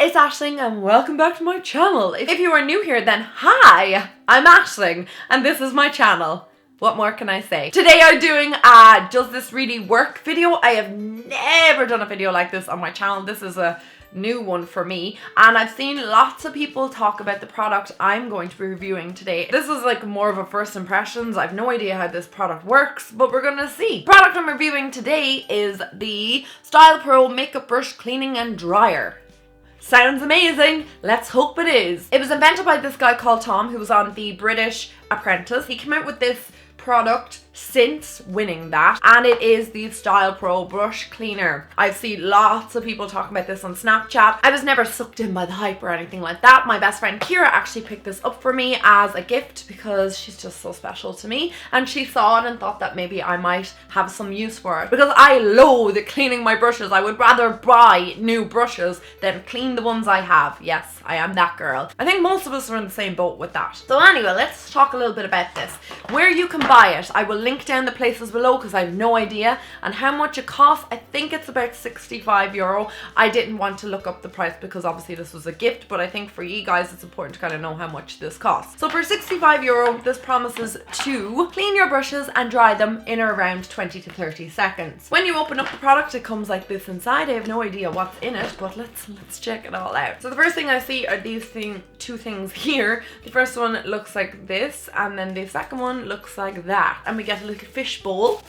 it's Aisling and welcome back to my channel. If you are new here, then hi, I'm Aisling and this is my channel. What more can I say? Today I'm doing a does this really work video. I have never done a video like this on my channel. This is a new one for me, and I've seen lots of people talk about the product I'm going to be reviewing today. This is like more of a first impressions. I have no idea how this product works, but we're gonna see. The product I'm reviewing today is the STYLPRO Makeup Brush Cleaning and Dryer. Sounds amazing. Let's hope it is. It was invented by this guy called Tom, who was on The British Apprentice. He came out with this product since winning that, and it is the STYLPRO brush cleaner. I've seen lots of people talking about this on Snapchat. I was never sucked in by the hype or anything like that. My best friend Kira actually picked this up for me as a gift because she's just so special to me, and she saw it and thought that maybe I might have some use for it because I loathe cleaning my brushes. I would rather buy new brushes than clean the ones I have. Yes, I am that girl. I think most of us are in the same boat with that. So anyway, let's talk a little bit about this. Where you can buy it, I will link down the places below because I have no idea, and how much it costs. I think it's about €65. I didn't want to look up the price because obviously this was a gift, but I think for you guys it's important to kind of know how much this costs. So for €65, this promises to clean your brushes and dry them in around 20 to 30 seconds. When you open up the product, it comes like this inside. I have no idea what's in it, but let's check it all out. So the first thing I see are these two things here. The first one looks like this, and then the second one looks like that, and we get a little fish bowl,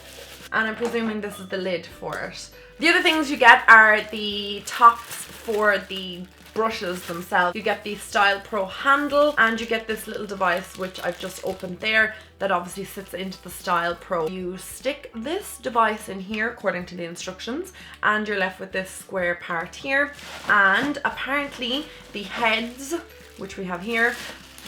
and I'm presuming this is the lid for it. The other things you get are the tops for the brushes themselves. You get the STYLPRO handle, and you get this little device which I've just opened there that obviously sits into the STYLPRO. You stick this device in here according to the instructions, and you're left with this square part here, and apparently the heads, which we have here,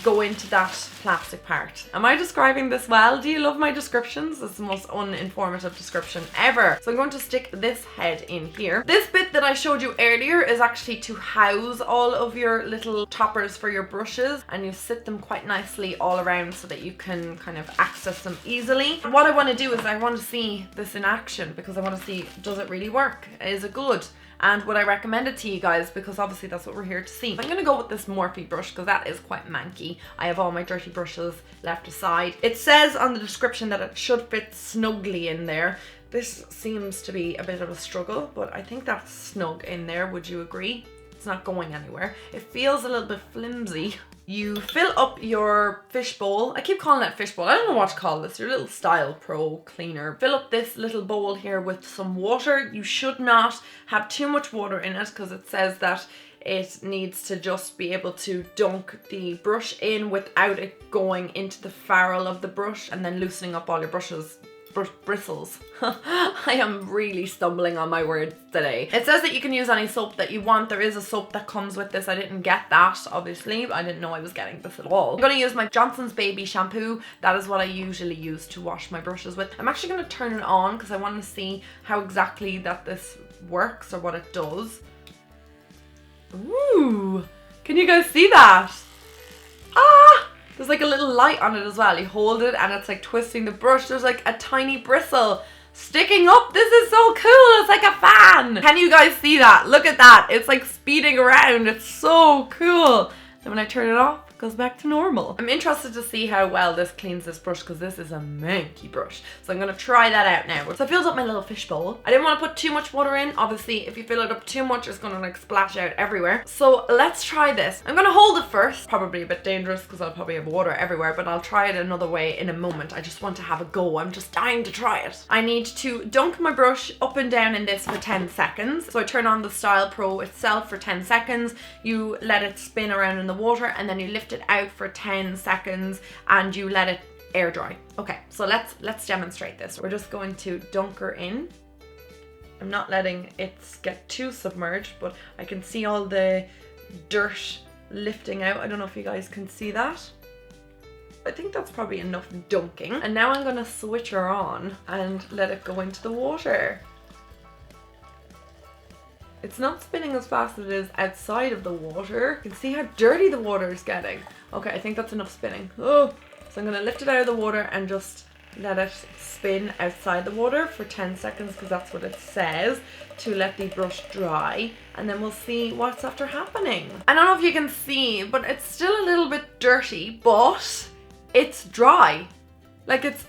go into that plastic part. Am I describing this well? Do you love my descriptions? It's the most uninformative description ever. So I'm going to stick this head in here. This bit that I showed you earlier is actually to house all of your little toppers for your brushes, and you sit them quite nicely all around so that you can kind of access them easily. What I want to do is I want to see this in action because I want to see, does it really work? Is it good? And would I recommend it to you guys, because obviously that's what we're here to see. I'm gonna go with this Morphe brush because that is quite manky. I have all my dirty brushes left aside. It says on the description that it should fit snugly in there. This seems to be a bit of a struggle, but I think that's snug in there. Would you agree? It's not going anywhere. It feels a little bit flimsy. You fill up your fish bowl. I keep calling it fish bowl. I don't know what to call this. Your little STYLPRO cleaner. Fill up this little bowl here with some water. You should not have too much water in it because it says that it needs to just be able to dunk the brush in without it going into the ferrule of the brush and then loosening up all your bristles. I am really stumbling on my words today. It says that you can use any soap that you want. There is a soap that comes with this. I didn't get that, obviously. I didn't know I was getting this at all. I'm going to use my Johnson's Baby shampoo. That is what I usually use to wash my brushes with. I'm actually going to turn it on because I want to see how exactly that this works or what it does. Ooh, can you guys see that? Ah! There's like a little light on it as well. You hold it and it's like twisting the brush. There's like a tiny bristle sticking up. This is so cool. It's like a fan. Can you guys see that? Look at that. It's like speeding around. It's so cool. Then when I turn it off, it goes back to normal. I'm interested to see how well this cleans this brush because this is a manky brush. So I'm going to try that out now. So I filled up my little fish bowl. I didn't want to put too much water in. Obviously, if you fill it up too much, it's going to like splash out everywhere. So let's try this. I'm going to hold it first. Probably a bit dangerous because I'll probably have water everywhere, but I'll try it another way in a moment. I just want to have a go. I'm just dying to try it. I need to dunk my brush up and down in this for 10 seconds. So I turn on the STYLPRO itself for 10 seconds. You let it spin around in the water, and then you lift it out for 10 seconds and you let it air dry. Okay, so let's demonstrate this. We're just going to dunk her in. I'm not letting it get too submerged, but I can see all the dirt lifting out. I don't know if you guys can see that. I think that's probably enough dunking. And now I'm gonna switch her on and let it go into the water. It's not spinning as fast as it is outside of the water. You can see how dirty the water is getting. Okay, I think that's enough spinning. Oh, so I'm gonna lift it out of the water and just let it spin outside the water for 10 seconds because that's what it says, to let the brush dry, and then we'll see what's after happening. I don't know if you can see, but it's still a little bit dirty, but it's dry. Like, it's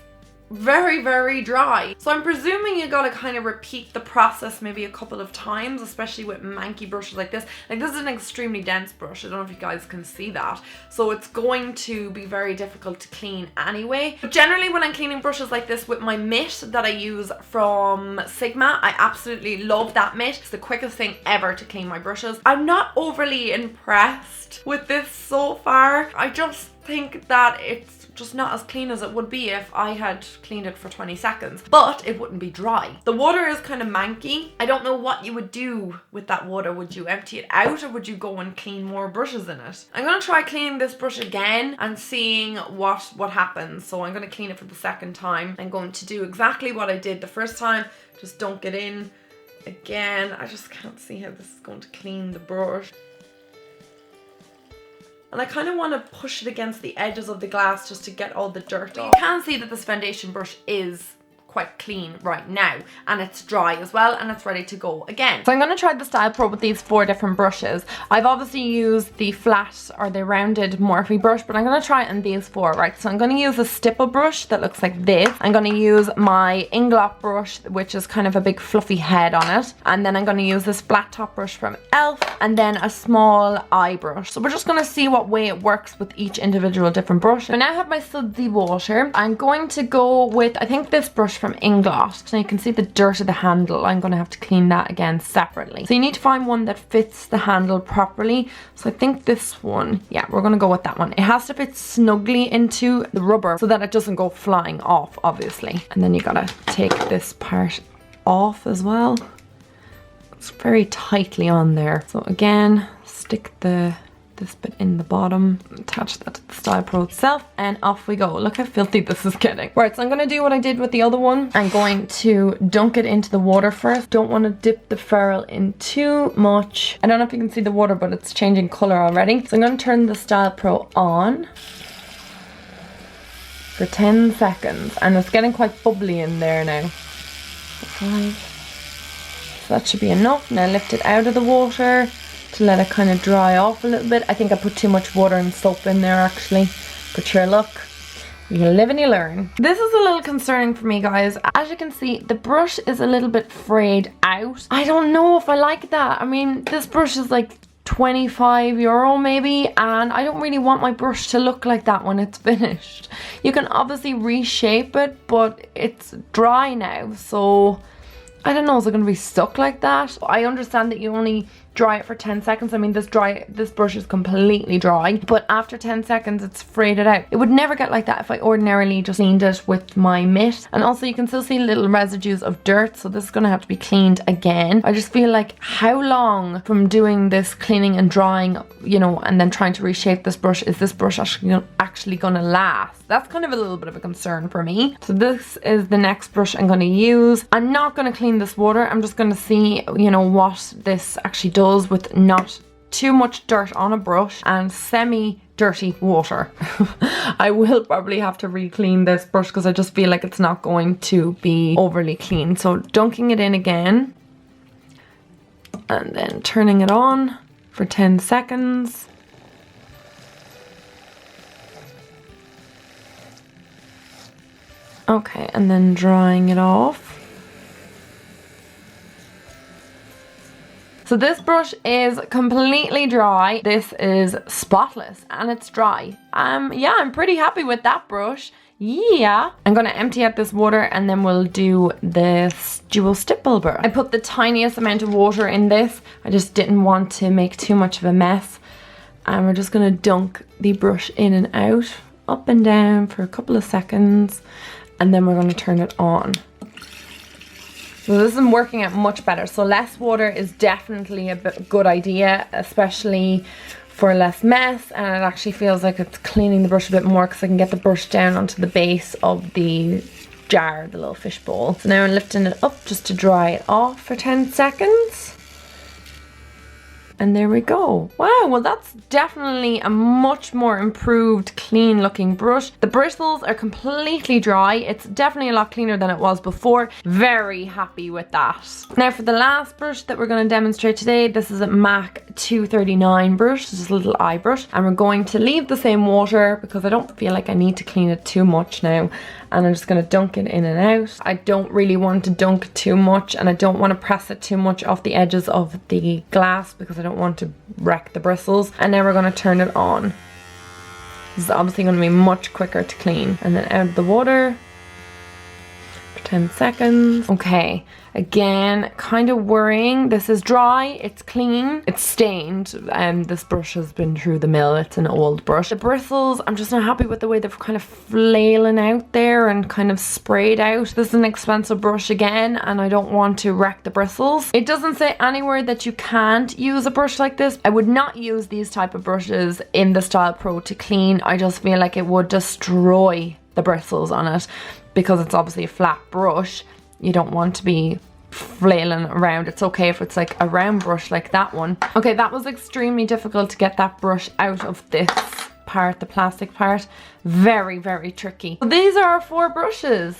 very, very dry. So I'm presuming you gotta kind of repeat the process maybe a couple of times, especially with manky brushes like this. Like, this is an extremely dense brush. I don't know if you guys can see that. So it's going to be very difficult to clean anyway. But generally when I'm cleaning brushes like this with my mitt that I use from Sigma, I absolutely love that mitt. It's the quickest thing ever to clean my brushes. I'm not overly impressed with this so far. I just think that it's just not as clean as it would be if I had cleaned it for 20 seconds, but it wouldn't be dry. The water is kind of manky. I don't know what you would do with that water. Would you empty it out or would you go and clean more brushes in it? I'm gonna try cleaning this brush again and seeing what happens. So I'm gonna clean it for the second time. I'm going to do exactly what I did the first time, just dunk it in again. I just can't see how this is going to clean the brush. And I kind of want to push it against the edges of the glass just to get all the dirt off. You can see that this foundation brush is quite clean right now, and it's dry as well, and it's ready to go again. So I'm going to try the STYLPRO with these 4 different brushes. I've obviously used the flat or the rounded Morphe brush, but I'm going to try it in these 4, right? So I'm going to use a stipple brush that looks like this. I'm going to use my Inglot brush, which is kind of a big fluffy head on it, and then I'm going to use this flat top brush from e.l.f. and then a small eye brush. So we're just going to see what way it works with each individual different brush. So now I have my sudsy water. I'm going to go with, I think, this brush from Inglot. So you can see the dirt of the handle. I'm going to have to clean that again separately. So you need to find one that fits the handle properly. So I think this one, yeah, we're going to go with that one. It has to fit snugly into the rubber so that it doesn't go flying off, obviously. And then you got to take this part off as well. It's very tightly on there. So again, stick this bit in the bottom, attach that to the STYLPRO itself, and off we go. Look how filthy this is getting. Right, so I'm going to do what I did with the other one. I'm going to dunk it into the water first. Don't want to dip the ferrule in too much. I don't know if you can see the water, but it's changing color already. So I'm going to turn the STYLPRO on for 10 seconds, and it's getting quite bubbly in there now. 5. So that should be enough. Now lift it out of the water to let it kind of dry off a little bit. I think I put too much water and soap in there actually, but sure, look, you live and you learn. This is a little concerning for me, guys. As you can see, the brush is a little bit frayed out. I don't know if I like that. I mean, this brush is like €25 maybe, and I don't really want my brush to look like that when it's finished. You can obviously reshape it, but it's dry now, so I don't know, is it going to be stuck like that? I understand that you only dry it for 10 seconds. I mean, this brush is completely dry, but after 10 seconds it's frayed it out. It would never get like that if I ordinarily just cleaned it with my mitt. And also you can still see little residues of dirt, so this is going to have to be cleaned again. I just feel like, how long from doing this cleaning and drying, you know, and then trying to reshape this brush, is this brush actually going to last? That's kind of a little bit of a concern for me. So this is the next brush I'm going to use. I'm not going to clean this water. I'm just going to see, you know, what this actually does with not too much dirt on a brush and semi-dirty water. I will probably have to re-clean this brush because I just feel like it's not going to be overly clean. So dunking it in again and then turning it on for 10 seconds. Okay, and then drying it off. So this brush is completely dry. This is spotless and it's dry. Yeah, I'm pretty happy with that brush. Yeah. I'm going to empty out this water and then we'll do this dual stipple brush. I put the tiniest amount of water in this. I just didn't want to make too much of a mess. And we're just going to dunk the brush in and out, up and down for a couple of seconds. And then we're going to turn it on. So this is working out much better. So less water is definitely a good idea, especially for less mess, and it actually feels like it's cleaning the brush a bit more because I can get the brush down onto the base of the jar, the little fish bowl. So now I'm lifting it up just to dry it off for 10 seconds. And there we go. Wow, well that's definitely a much more improved, clean looking brush. The bristles are completely dry. It's definitely a lot cleaner than it was before. Very happy with that. Now for the last brush that we're going to demonstrate today, this is a MAC 239 brush. This is a little eye brush. And we're going to leave the same water because I don't feel like I need to clean it too much now. And I'm just going to dunk it in and out. I don't really want to dunk too much, and I don't want to press it too much off the edges of the glass because I don't want to wreck the bristles. And now we're going to turn it on. This is obviously going to be much quicker to clean. And then out of the water for 10 seconds. Okay, again, kind of worrying. This is dry, it's clean, it's stained. This brush has been through the mill. It's an old brush. The bristles, I'm just not happy with the way they're kind of flailing out there and kind of sprayed out. This is an expensive brush again, and I don't want to wreck the bristles. It doesn't say anywhere that you can't use a brush like this. I would not use these type of brushes in the STYLPRO to clean. I just feel like it would destroy the bristles on it because it's obviously a flat brush. You don't want to be flailing around. It's okay if it's like a round brush like that one. Okay, that was extremely difficult to get that brush out of this part, the plastic part. Very, very tricky. These are our 4 brushes.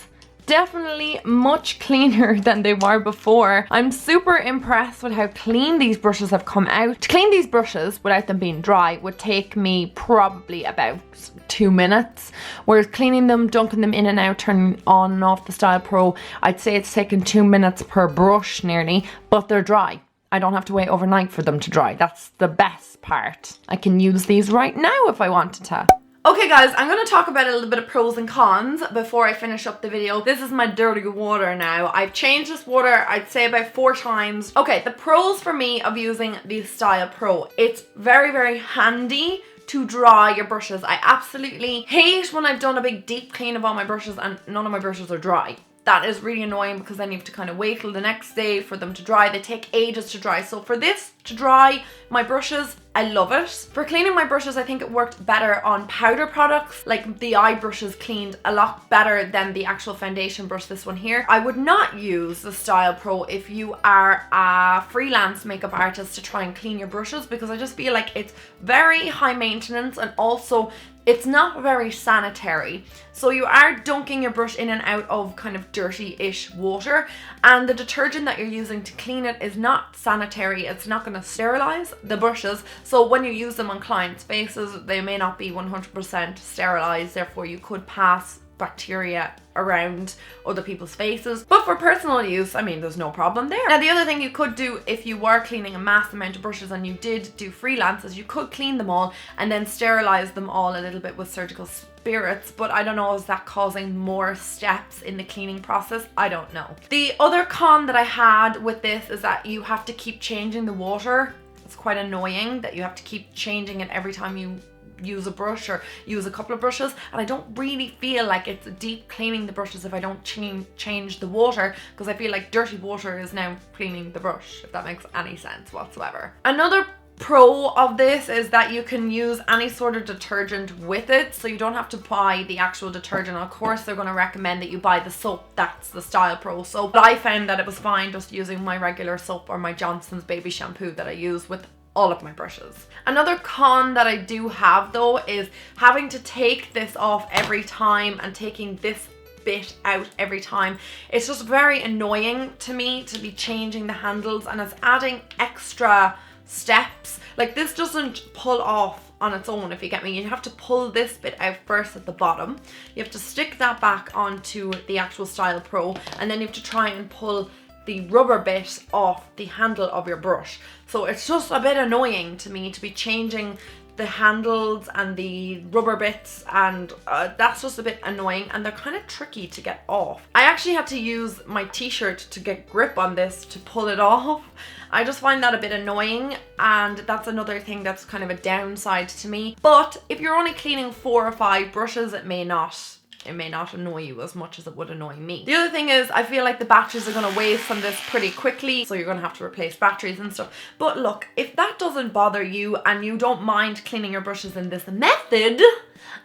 Definitely much cleaner than they were before. I'm super impressed with how clean these brushes have come out. To clean these brushes without them being dry would take me probably about 2 minutes, whereas cleaning them, dunking them in and out, turning on and off the STYLPRO, I'd say it's taken 2 minutes per brush nearly, but they're dry. I don't have to wait overnight for them to dry. That's the best part. I can use these right now if I wanted to. Okay guys, I'm going to talk about a little bit of pros and cons before I finish up the video. This is my dirty water now. I've changed this water, I'd say about 4 times. Okay, the pros for me of using the STYLPRO. It's very, very handy to dry your brushes. I absolutely hate when I've done a big deep clean of all my brushes and none of my brushes are dry. That is really annoying because then you have to kind of wait till the next day for them to dry. They take ages to dry. So for this to dry my brushes, I love it. For cleaning my brushes, I think it worked better on powder products. Like the eye brushes cleaned a lot better than the actual foundation brush, this one here. I would not use the STYLPRO if you are a freelance makeup artist to try and clean your brushes, because I just feel like it's very high maintenance and also it's not very sanitary. So you are dunking your brush in and out of kind of dirty-ish water, and the detergent that you're using to clean it is not sanitary. It's not going to sterilize the brushes. So when you use them on clients' faces, they may not be 100% sterilized. Therefore, you could pass bacteria around other people's faces. But for personal use, I mean, there's no problem there. Now, the other thing you could do if you were cleaning a mass amount of brushes and you did do freelances, you could clean them all and then sterilize them all a little bit with surgical spirits, but I don't know, is that causing more steps in the cleaning process? I don't know. The other con that I had with this is that you have to keep changing the water. It's quite annoying that you have to keep changing it every time you use a brush or use a couple of brushes, and I don't really feel like it's deep cleaning the brushes if I don't change the water, because I feel like dirty water is now cleaning the brush, if that makes any sense whatsoever. Another pro of this is that you can use any sort of detergent with it, so you don't have to buy the actual detergent. Of course, they're going to recommend that you buy the soap that's the STYLPRO soap, but I found that it was fine just using my regular soap or my Johnson's baby shampoo that I use with all of my brushes. Another con that I do have though is having to take this off every time and taking this bit out every time. It's just very annoying to me to be changing the handles, and it's adding extra steps. Like, this doesn't pull off on its own, if you get me. You have to pull this bit out first at the bottom. You have to stick that back onto the actual STYLPRO, and then you have to try and pull the rubber bit off the handle of your brush. So it's just a bit annoying to me to be changing the handles and the rubber bits, and that's just a bit annoying, and they're kind of tricky to get off. I actually had to use my t-shirt to get grip on this to pull it off. I just find that a bit annoying, and that's another thing that's kind of a downside to me. But if you're only cleaning 4 or 5 brushes, it may not annoy you as much as it would annoy me. The other thing is, I feel like the batteries are going to waste on this pretty quickly, so you're going to have to replace batteries and stuff. But look, if that doesn't bother you and you don't mind cleaning your brushes in this method,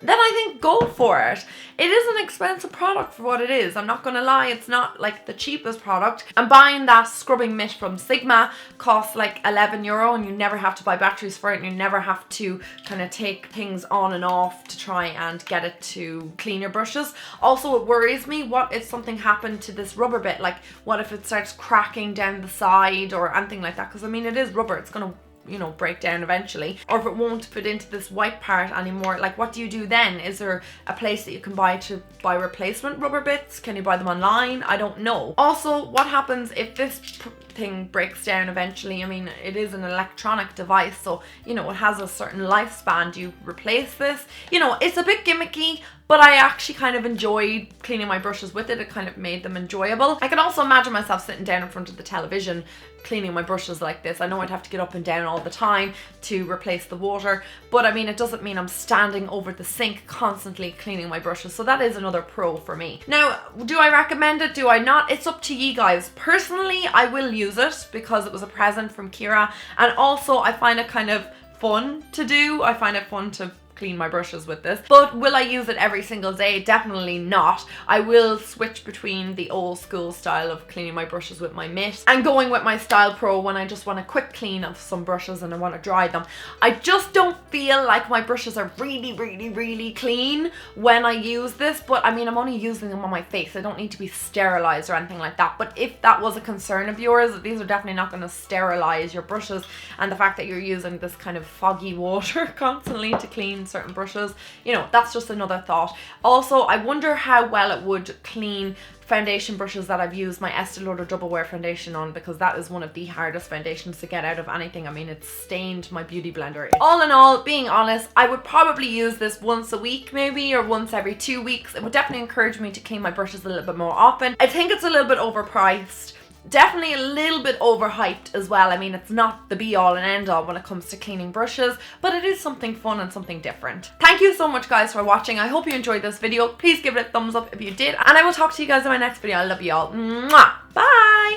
then I think go for it. It is an expensive product for what it is. I'm not gonna lie, it's not like the cheapest product. And buying that scrubbing mitt from Sigma costs like €11 and you never have to buy batteries for it and you never have to kind of take things on and off to try and get it to clean your brushes. Also, it worries me, what if something happened to this rubber bit? Like, what if it starts cracking down the side or anything like that? Because I mean, it is rubber, it's gonna, you know, break down eventually. Or if it won't fit into this white part anymore, like what do you do then? Is there a place that you can buy replacement rubber bits? Can you buy them online? I don't know. Also, what happens if this thing breaks down eventually? I mean, it is an electronic device, so, you know, it has a certain lifespan. Do you replace this? You know, it's a bit gimmicky, but I actually kind of enjoyed cleaning my brushes with it. It kind of made them enjoyable. I can also imagine myself sitting down in front of the television cleaning my brushes like this. I know I'd have to get up and down all the time to replace the water, but I mean, it doesn't mean I'm standing over the sink constantly cleaning my brushes, so that is another pro for me. Now, do I recommend it? Do I not? It's up to you guys. Personally, I will use it because it was a present from Kira, and also I find it kind of fun to do. I find it fun to clean my brushes with this. But will I use it every single day? Definitely not. I will switch between the old school style of cleaning my brushes with my mitt and going with my STYLPRO when I just want a quick clean of some brushes and I want to dry them. I just don't feel like my brushes are really clean when I use this, but I mean, I'm only using them on my face. I don't need to be sterilized or anything like that. But if that was a concern of yours, these are definitely not going to sterilize your brushes, and the fact that you're using this kind of foggy water constantly to clean certain brushes, you know, that's just another thought. Also, I wonder how well it would clean foundation brushes that I've used my Estee Lauder Double Wear foundation on, because that is one of the hardest foundations to get out of anything. I mean, it's stained my beauty blender. All in all, being honest, I would probably use this once a week maybe, or once every 2 weeks. It would definitely encourage me to clean my brushes a little bit more often. I think it's a little bit overpriced. Definitely a little bit overhyped as well. I mean, it's not the be all and end all when it comes to cleaning brushes, but it is something fun and something different. Thank you so much guys for watching. I hope you enjoyed this video. Please give it a thumbs up if you did, and I will talk to you guys in my next video. I love you all. Mwah! Bye!